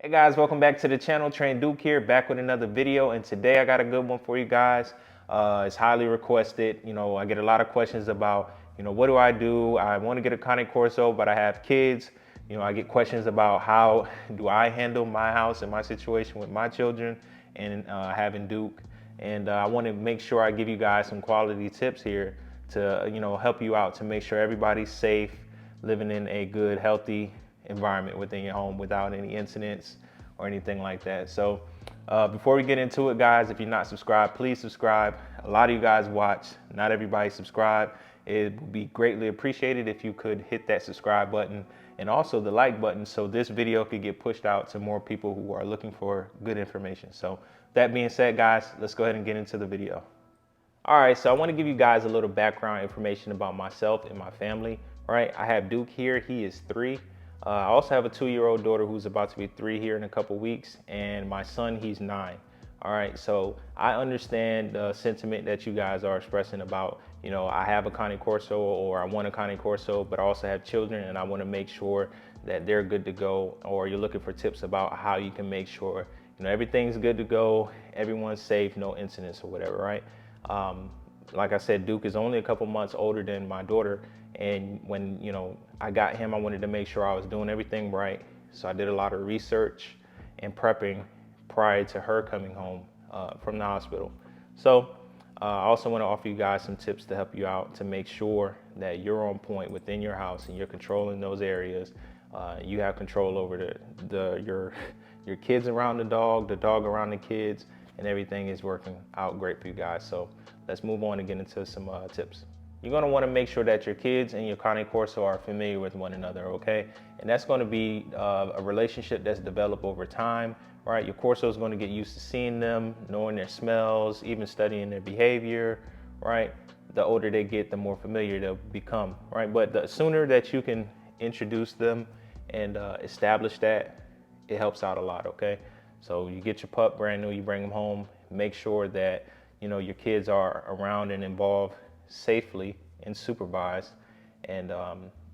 Hey guys, welcome back to the channel. Trey and Duke here, back with another video, and today I got a good one for you guys. It's highly requested. I get a lot of questions about, what do? I want to get a Cane Corso, but I have kids. I get questions about how do I handle my house and my situation with my children and having Duke. And I want to make sure I give you guys some quality tips here to, help you out to make sure everybody's safe, living in a good, healthy environment within your home without any incidents or anything like that. So before we get into it, guys, if you're not subscribed, please subscribe. A lot of you guys watch, not everybody subscribe. It would be greatly appreciated if you could hit that subscribe button and also the like button so this video could get pushed out to more people who are looking for good information. So that being said, guys, let's go ahead and get into the video. All right, so I want to give you guys a little background information about myself and my family. All right, I have Duke here. He is 3. I also have a 2-year-old daughter who's about to be 3 here in a couple weeks, and my son, he's 9. All right, so I understand the sentiment that you guys are expressing about, I have a Cane Corso or I want a Cane Corso, but I also have children and I want to make sure that they're good to go, or you're looking for tips about how you can make sure, everything's good to go, everyone's safe, no incidents or whatever, right? Like I said, Duke is only a couple months older than my daughter. And when, I got him, I wanted to make sure I was doing everything right. So I did a lot of research and prepping prior to her coming home from the hospital. So I also want to offer you guys some tips to help you out to make sure that you're on point within your house and you're controlling those areas. You have control over your kids around the dog around the kids, and everything is working out great for you guys. So let's move on and get into some tips. You're going to want to make sure that your kids and your Cane Corso are familiar with one another, okay? And that's going to be a relationship that's developed over time, right? Your Corso is going to get used to seeing them, knowing their smells, even studying their behavior, right? The older they get, the more familiar they'll become, right? But the sooner that you can introduce them and establish that, it helps out a lot, okay? So you get your pup brand new, you bring them home, make sure that, your kids are around and involved safely and supervised, and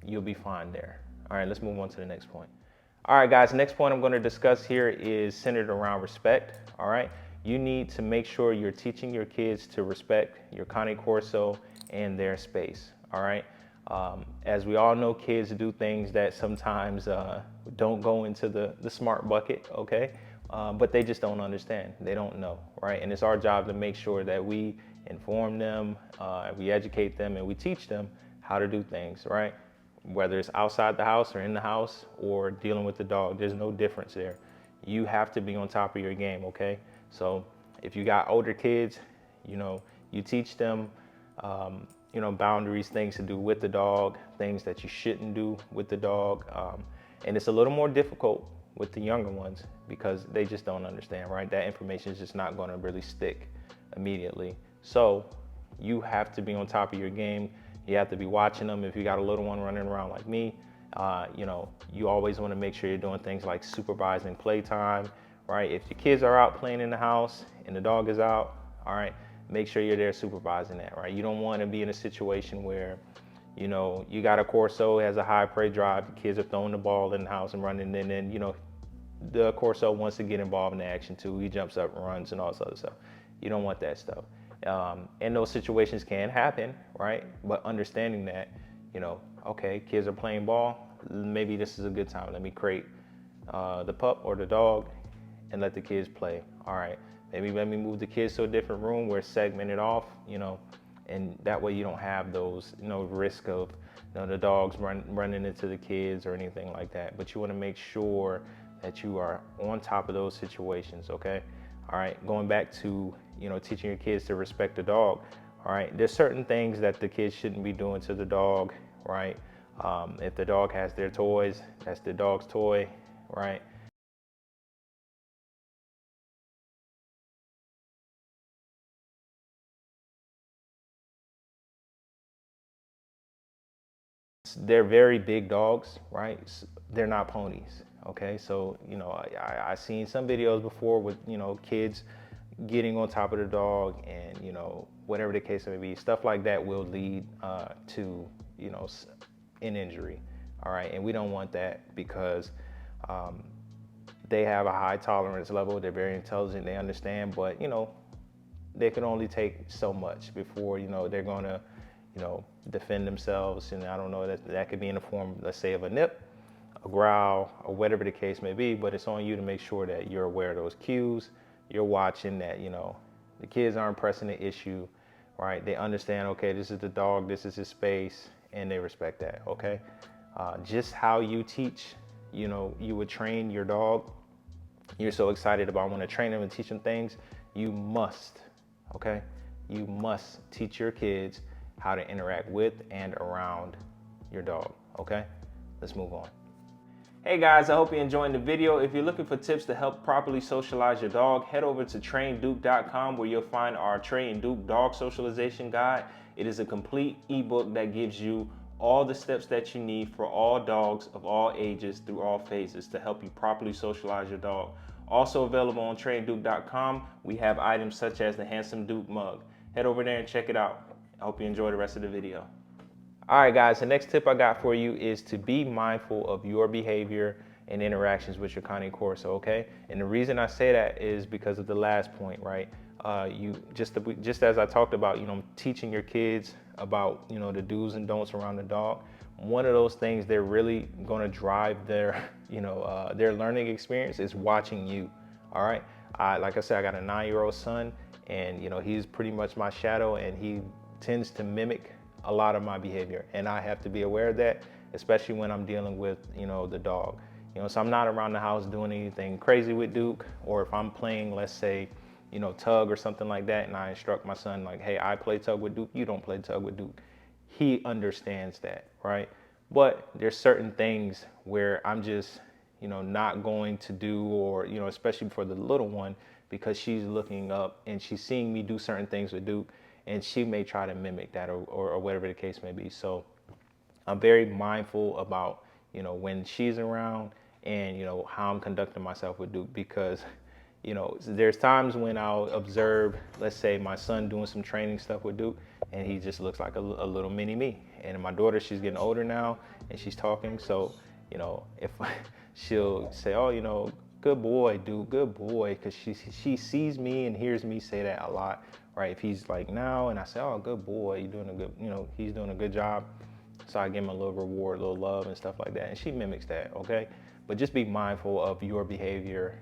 you'll be fine there. All right, let's move on to the next point. All right, guys, next point I'm going to discuss here is centered around respect. All right, you need to make sure you're teaching your kids to respect your Cane Corso and their space. All right, as we all know, kids do things that sometimes don't go into the smart bucket, okay? But they just don't understand. They don't know, right? And it's our job to make sure that we inform them, we educate them, and we teach them how to do things, right? Whether it's outside the house or in the house or dealing with the dog, there's no difference there. You have to be on top of your game, okay? So if you got older kids, you teach them, boundaries, things to do with the dog, things that you shouldn't do with the dog. And it's a little more difficult with the younger ones because they just don't understand, right? That information is just not going to really stick immediately. So you have to be on top of your game. You have to be watching them. If you got a little one running around like me, you always want to make sure you're doing things like supervising playtime, right? If the kids are out playing in the house and the dog is out, all right, make sure you're there supervising that, right? You don't want to be in a situation where, you got a Corso, has a high prey drive, the kids are throwing the ball in the house and running, and then, the Corso wants to get involved in the action too. He jumps up and runs and all this other stuff. You don't want that stuff. And those situations can happen, right? But understanding that, okay, kids are playing ball, maybe this is a good time. Let me crate the pup or the dog and let the kids play. All right, maybe let me move the kids to a different room where it's segmented off, and that way you don't have those, risk of, the dogs running into the kids or anything like that. But you want to make sure that you are on top of those situations, okay? All right, going back to, teaching your kids to respect the dog. All right, there's certain things that the kids shouldn't be doing to the dog, right? If the dog has their toys, that's the dog's toy, right? They're very big dogs, right? They're not ponies, okay? So, I've seen some videos before with, kids getting on top of the dog and, whatever the case may be. Stuff like that will lead to, an injury, all right? And we don't want that because they have a high tolerance level. They're very intelligent. They understand, but they can only take so much before they're gonna defend themselves. And I don't know, that could be in the form, let's say, of a nip, a growl, or whatever the case may be. But it's on you to make sure that you're aware of those cues. You're watching that the kids aren't pressing the issue, right? They understand, okay, this is the dog, this is his space, and they respect that. Okay, just how you teach, you would train your dog. You're so excited about want to train them and teach them things. You must, okay, you must teach your kids how to interact with and around your dog. Okay, let's move on. Hey guys, I hope you're enjoying the video. If you're looking for tips to help properly socialize your dog, head over to trainduke.com, where you'll find our Trey and Duke dog socialization guide. It is a complete ebook that gives you all the steps that you need for all dogs of all ages through all phases to help you properly socialize your dog. Also available on trainduke.com, we have items such as the Handsome Duke mug. Head over there and check it out. I hope you enjoy the rest of the video. All right, guys, the next tip I got for you is to be mindful of your behavior and interactions with your Cane Corso, okay? And the reason I say that is because of the last point, right? You just as I talked about, teaching your kids about, the do's and don'ts around the dog. One of those things they're really going to drive their, their learning experience is watching you. All right. Like I said, I got a 9-year-old son, and he's pretty much my shadow, and he tends to mimic a lot of my behavior, and I have to be aware of that, especially when I'm dealing with the dog. So I'm not around the house doing anything crazy with Duke, or if I'm playing, let's say, tug or something like that, and I instruct my son like, hey, I play tug with Duke, you don't play tug with Duke. He understands that, right? But there's certain things where I'm just not going to do, or especially for the little one, because she's looking up and she's seeing me do certain things with Duke, and she may try to mimic that, or whatever the case may be. So I'm very mindful about when she's around, and how I'm conducting myself with Duke, because there's times when I'll observe, let's say, my son doing some training stuff with Duke, and he just looks like a little mini me. And my daughter, she's getting older now, and she's talking, so if she'll say, oh, good boy, Duke, good boy, because she sees me and hears me say that a lot, right? If he's like now, and I say, oh, good boy, you're doing a good, he's doing a good job, so I give him a little reward, a little love and stuff like that, and she mimics that, okay? But just be mindful of your behavior,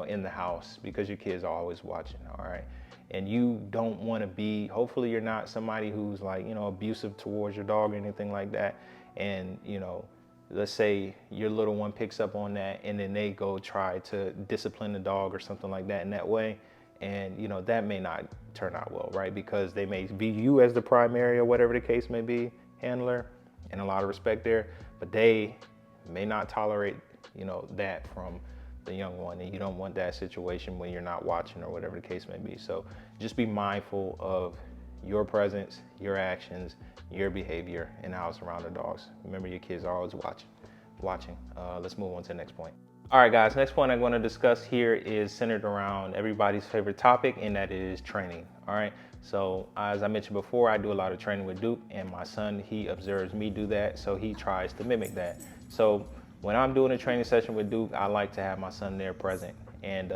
in the house, because your kids are always watching, all right? And you don't want to be, hopefully you're not somebody who's like, abusive towards your dog or anything like that, and let's say your little one picks up on that, and then they go try to discipline the dog or something like that in that way, and that may not turn out well, right? Because they may view you as the primary, or whatever the case may be, handler, and a lot of respect there, but they may not tolerate that from the young one, and you don't want that situation when you're not watching, or whatever the case may be. So just be mindful of your presence, your actions, your behavior in the house around the dogs. Remember, your kids are always watching. Let's move on to the next point. All right, guys, next point I'm going to discuss here is centered around everybody's favorite topic, and that is training. All right, so as I mentioned before, I do a lot of training with Duke, and my son, he observes me do that, so he tries to mimic that. So when I'm doing a training session with Duke, I like to have my son there present, and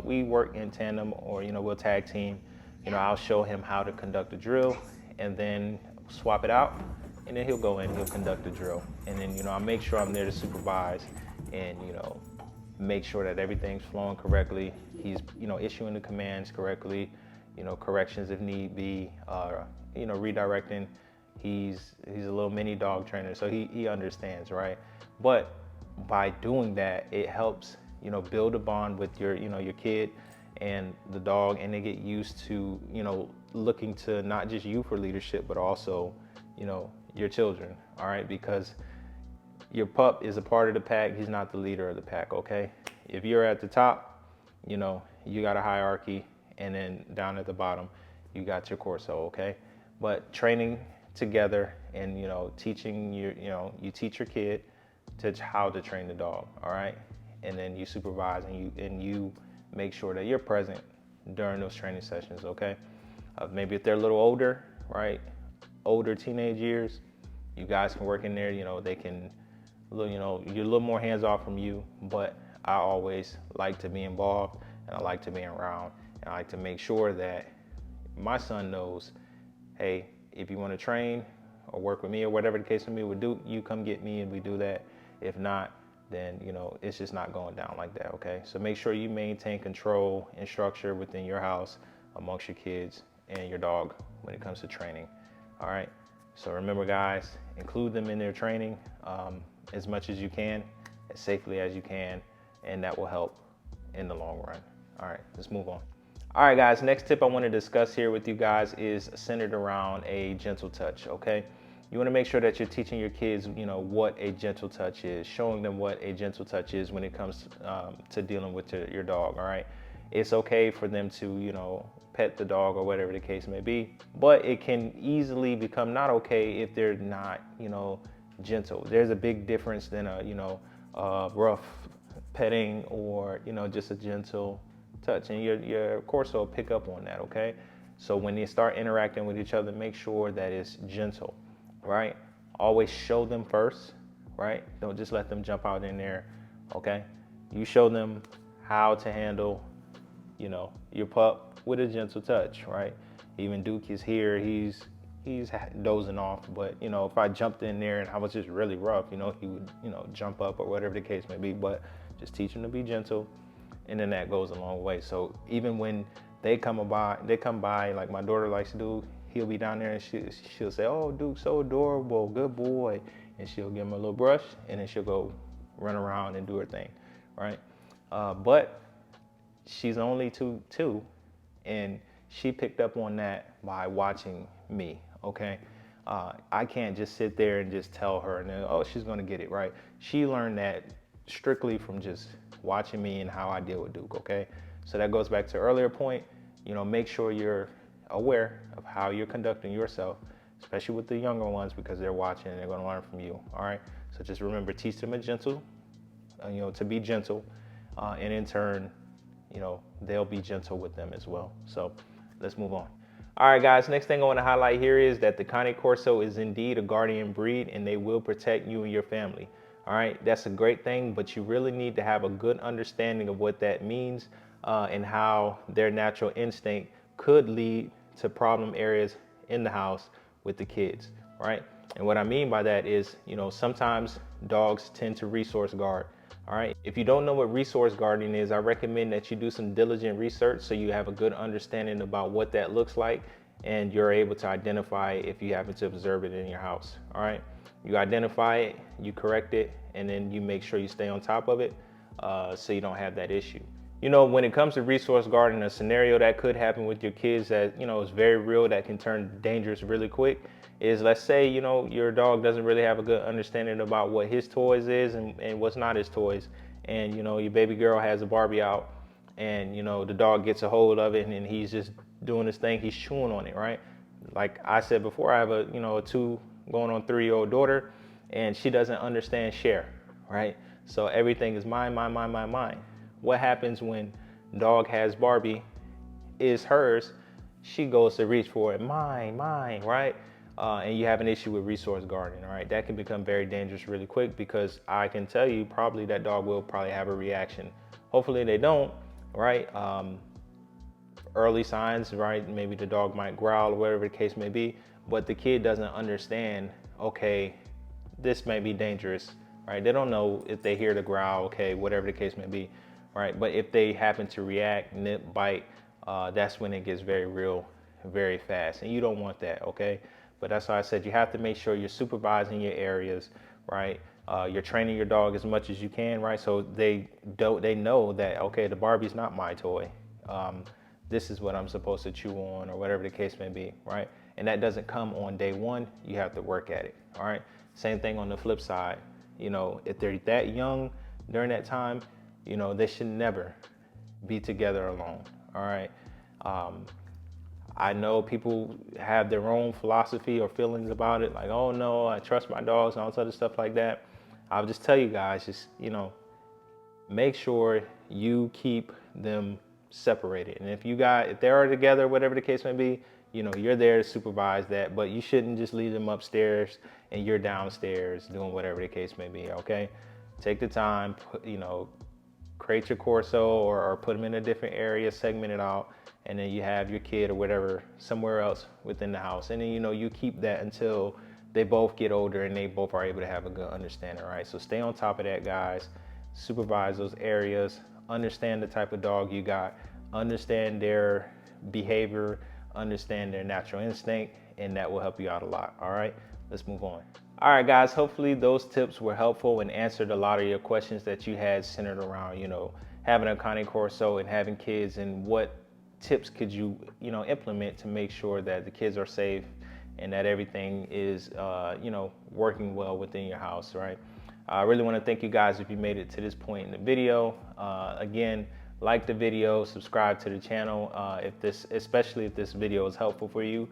we work in tandem, or we'll tag team. I'll show him how to conduct a drill, and then swap it out, and then he'll go in, he'll conduct the drill, and then I make sure I'm there to supervise, and make sure that everything's flowing correctly. He's issuing the commands correctly, corrections if need be, redirecting. He's a little mini dog trainer, so he understands, right? But by doing that, it helps build a bond with your your kid and the dog, and they get used to looking to not just you for leadership, but also your children, all right? Because your pup is a part of the pack, he's not the leader of the pack, okay? If you're at the top, you got a hierarchy, and then down at the bottom you got your Corso, okay? But training together, and teaching you teach your kid to how to train the dog, all right? And then you supervise, and you make sure that you're present during those training sessions, okay? Maybe if they're a little older, right? Older teenage years, you guys can work in there, they can, you're a little more hands off from you, but I always like to be involved, and I like to be around, and I like to make sure that my son knows, hey, if you want to train or work with me or whatever the case may be with Duke, you come get me and we do that. If not, then it's just not going down like that. Okay, so make sure you maintain control and structure within your house amongst your kids and your dog when it comes to training. All right, so remember guys, include them in their training as much as you can, as safely as you can, and that will help in the long run. All right, let's move on. All right guys, next tip I want to discuss here with you guys is centered around a gentle touch. Okay, you want to make sure that you're teaching your kids what a gentle touch is, showing them what a gentle touch is when it comes to dealing with your dog. All right, it's okay for them to pet the dog or whatever the case may be, but it can easily become not okay if they're not gentle. There's a big difference than a rough petting or just a gentle touch, and your Corso will pick up on that. Okay, so when they start interacting with each other, make sure that it's gentle, right? Always show them first, right? Don't just let them jump out in there. Okay, you show them how to handle your pup with a gentle touch, right? Even Duke is here, he's dozing off, but if I jumped in there and I was just really rough, he would jump up or whatever the case may be. But just teach him to be gentle, and then that goes a long way. So even when they come by, like my daughter likes to do, he'll be down there and she'll say, "Oh, Duke, so adorable, good boy," and she'll give him a little brush, and then she'll go run around and do her thing, right? But she's only two, and she picked up on that by watching me. Okay, I can't just sit there and just tell her and then, oh, she's gonna get it right. She learned that strictly from just watching me and how I deal with Duke. Okay, so that goes back to earlier point. Make sure you're aware of how you're conducting yourself, especially with the younger ones, because they're watching and they're going to learn from you. All right, so just remember, teach them a gentle, to be gentle, and in turn, they'll be gentle with them as well. So let's move on. All right, guys, next thing I want to highlight here is that the Cane Corso is indeed a guardian breed, and they will protect you and your family. All right, that's a great thing, but you really need to have a good understanding of what that means and how their natural instinct could lead to problem areas in the house with the kids, right? And what I mean by that is, sometimes dogs tend to resource guard. All right, if you don't know what resource guarding is, I recommend that you do some diligent research so you have a good understanding about what that looks like, and you're able to identify it if you happen to observe it in your house. All right, you identify it, you correct it, and then you make sure you stay on top of it so you don't have that issue. When it comes to resource guarding, a scenario that could happen with your kids that is very real, that can turn dangerous really quick, is, let's say your dog doesn't really have a good understanding about what his toys is and what's not his toys, and your baby girl has a Barbie out, and the dog gets a hold of it and he's just doing his thing, he's chewing on it, right? Like I said before, I have a a 2 going on 3-year-old daughter, and she doesn't understand share, right? So everything is mine, mine, mine, mine, mine. What happens when dog has Barbie is hers? She goes to reach for it, mine, mine, right? And you have an issue with resource guarding, right? That can become very dangerous really quick, because I can tell you probably that dog will probably have a reaction. Hopefully they don't, right? Early signs, right? Maybe the dog might growl or whatever the case may be, but the kid doesn't understand, okay, this may be dangerous, right? They don't know if they hear the growl, okay, whatever the case may be, right? But if they happen to react, nip, bite, that's when it gets very real, very fast, and you don't want that, okay? But that's why I said you have to make sure you're supervising your areas, right? You're training your dog as much as you can, right? So they know that, okay, the Barbie's not my toy. This is what I'm supposed to chew on, or whatever the case may be, right? And that doesn't come on day one. You have to work at it, all right? Same thing on the flip side. If they're that young during that time, they should never be together alone, all right? I know people have their own philosophy or feelings about it, like, oh no, I trust my dogs and all this other stuff like that. I'll just tell you guys, just, make sure you keep them separated. And if they are together, whatever the case may be, you're there to supervise that, but you shouldn't just leave them upstairs and you're downstairs doing whatever the case may be, okay? Take the time, create your Corso or put them in a different area, segment it out, and then you have your kid or whatever somewhere else within the house. And then, you know, you keep that until they both get older and they both are able to have a good understanding, right? So stay on top of that, guys. Supervise those areas, understand the type of dog you got, understand their behavior, understand their natural instinct, and that will help you out a lot. All right, let's move on. All right, guys, hopefully those tips were helpful and answered a lot of your questions that you had centered around, you know, having a Cane Corso and having kids, and what tips could you, you know, implement to make sure that the kids are safe and that everything is, you know, working well within your house, right? I really want to thank you guys if you made it to this point in the video. Again, like the video, subscribe to the channel. Especially if this video is helpful for you,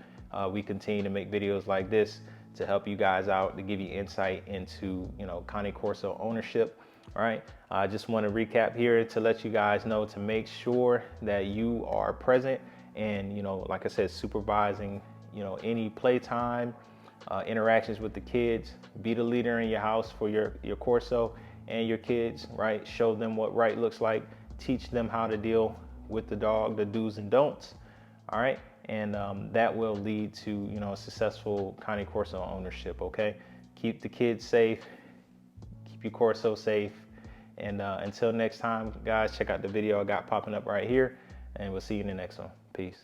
we continue to make videos like this to help you guys out, to give you insight into, you know, Cane Corso ownership. All right, I just want to recap here to let you guys know to make sure that you are present and, you know, like I said, supervising, you know, any playtime, interactions with the kids. Be the leader in your house for your Corso and your kids, right? Show them what right looks like. Teach them how to deal with the dog, the do's and don'ts. All right, and that will lead to, you know, a successful Cane Corso ownership. Okay, keep the kids safe, keep your Corso safe, and until next time, guys, check out the video I got popping up right here, and we'll see you in the next one. Peace.